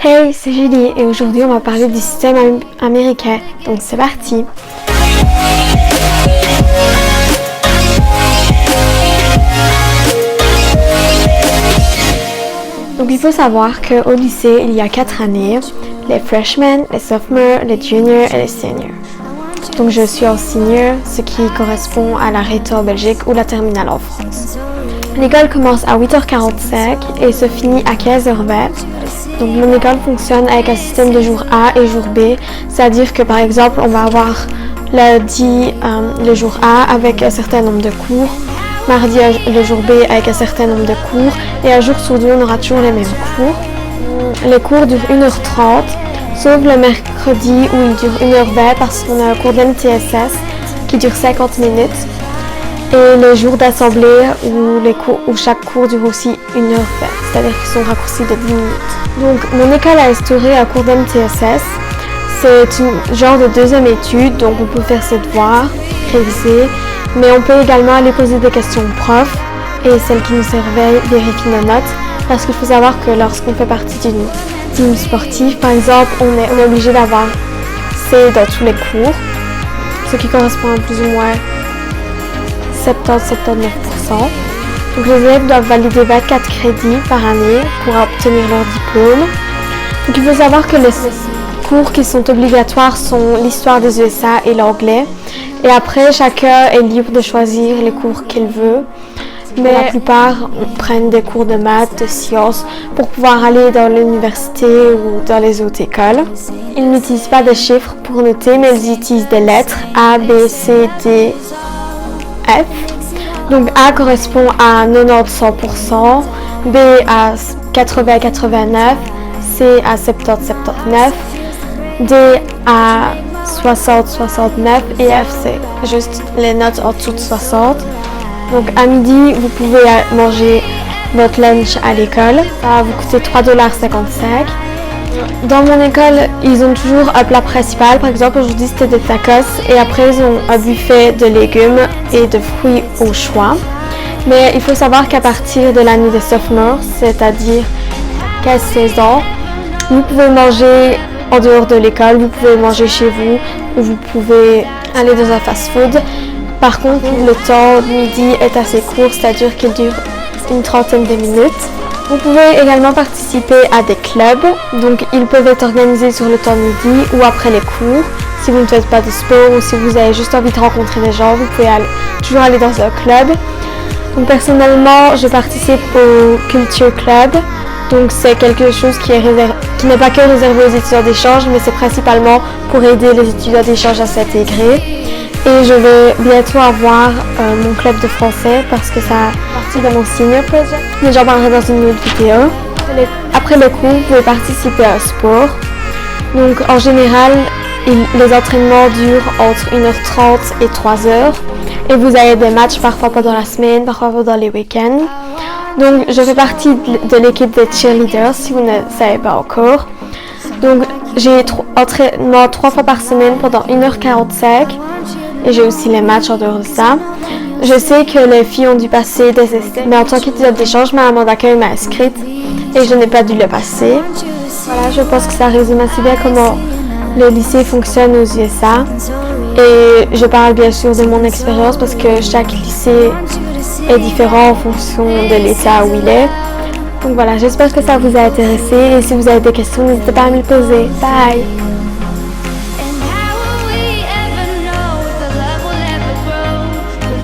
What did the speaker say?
Hey, c'est Julie et aujourd'hui on va parler du système américain, donc c'est parti! Donc il faut savoir qu'au lycée il y a 4 années, les freshmen, les sophomores, les juniors et les seniors. Donc je suis en senior, ce qui correspond à la Réto en Belgique ou la terminale en France. L'école commence à 8h45 et se finit à 15h20. Donc mon école fonctionne avec un système de jour A et jour B, c'est-à-dire que par exemple on va avoir lundi le jour A avec un certain nombre de cours, mardi le jour B avec un certain nombre de cours et un jour sur deux on aura toujours les mêmes cours. Les cours durent 1h30, sauf le mercredi où ils durent 1h20 parce qu'on a un cours d'MTSS qui dure 50 minutes. Et les jours d'assemblée où chaque cours dure aussi 1h20, c'est-à-dire qu'ils sont raccourcis de 10 minutes. Donc mon école a instauré un cours d'MTSS. C'est un genre de deuxième étude, donc on peut faire ses devoirs, réviser, mais on peut également aller poser des questions aux profs et celles qui nous surveillent vérifient nos notes, parce qu'il faut savoir que lorsqu'on fait partie d'une team sportive, par exemple, on est obligé d'avoir C dans tous les cours, ce qui correspond à plus ou moins 70-79%. Donc les élèves doivent valider 24 crédits par année pour obtenir leur diplôme. Donc il faut savoir que les cours qui sont obligatoires sont l'histoire des USA et l'anglais. Et après, chacun est libre de choisir les cours qu'il veut. Mais la plupart prennent des cours de maths, de sciences pour pouvoir aller dans l'université ou dans les autres écoles. Ils n'utilisent pas des chiffres pour noter, mais ils utilisent des lettres A, B, C, D, F. Donc A correspond à 90-100%, B à 80-89%, C à 70-79%, D à 60-69% et F c'est juste les notes en dessous de 60. Donc à midi, vous pouvez manger votre lunch à l'école. Ça va vous coûter 3,55 $. Dans mon école, ils ont toujours un plat principal. Par exemple, aujourd'hui c'était des tacos et après ils ont un buffet de légumes et de fruits au choix. Mais il faut savoir qu'à partir de l'année des sophomores, c'est-à-dire 15-16 ans, vous pouvez manger en dehors de l'école, vous pouvez manger chez vous ou vous pouvez aller dans un fast-food. Par contre, le temps de midi est assez court, c'est-à-dire qu'il dure une trentaine de minutes. Vous pouvez également participer à des clubs, donc ils peuvent être organisés sur le temps de midi ou après les cours. Si vous ne faites pas de sport ou si vous avez juste envie de rencontrer des gens, vous pouvez toujours aller dans un club. Donc personnellement, je participe au Culture Club, donc c'est quelque chose qui n'est pas que réservé aux étudiants d'échange, mais c'est principalement pour aider les étudiants d'échange à s'intégrer. Et je vais bientôt avoir mon club de français parce que ça fait partie de mon senior project. Mais j'en parlerai dans une autre vidéo. Après le cours, vous pouvez participer à un sport. Donc en général, les entraînements durent entre 1h30 et 3h. Et vous avez des matchs parfois pendant la semaine, parfois pendant les week-ends. Donc je fais partie de l'équipe des cheerleaders si vous ne savez pas encore. Donc j'ai entraînement 3 fois par semaine pendant 1h45. Et j'ai aussi les matchs en dehors de ça. Je sais que les filles ont dû passer des essais, mais en tant qu'étudiante d'échange, ma maman d'accueil m'a inscrite et je n'ai pas dû le passer. Voilà, je pense que ça résume assez bien comment le lycée fonctionne aux USA. Et je parle bien sûr de mon expérience parce que chaque lycée est différent en fonction de l'état où il est. Donc voilà, j'espère que ça vous a intéressé et si vous avez des questions, n'hésitez pas à me les poser. Bye!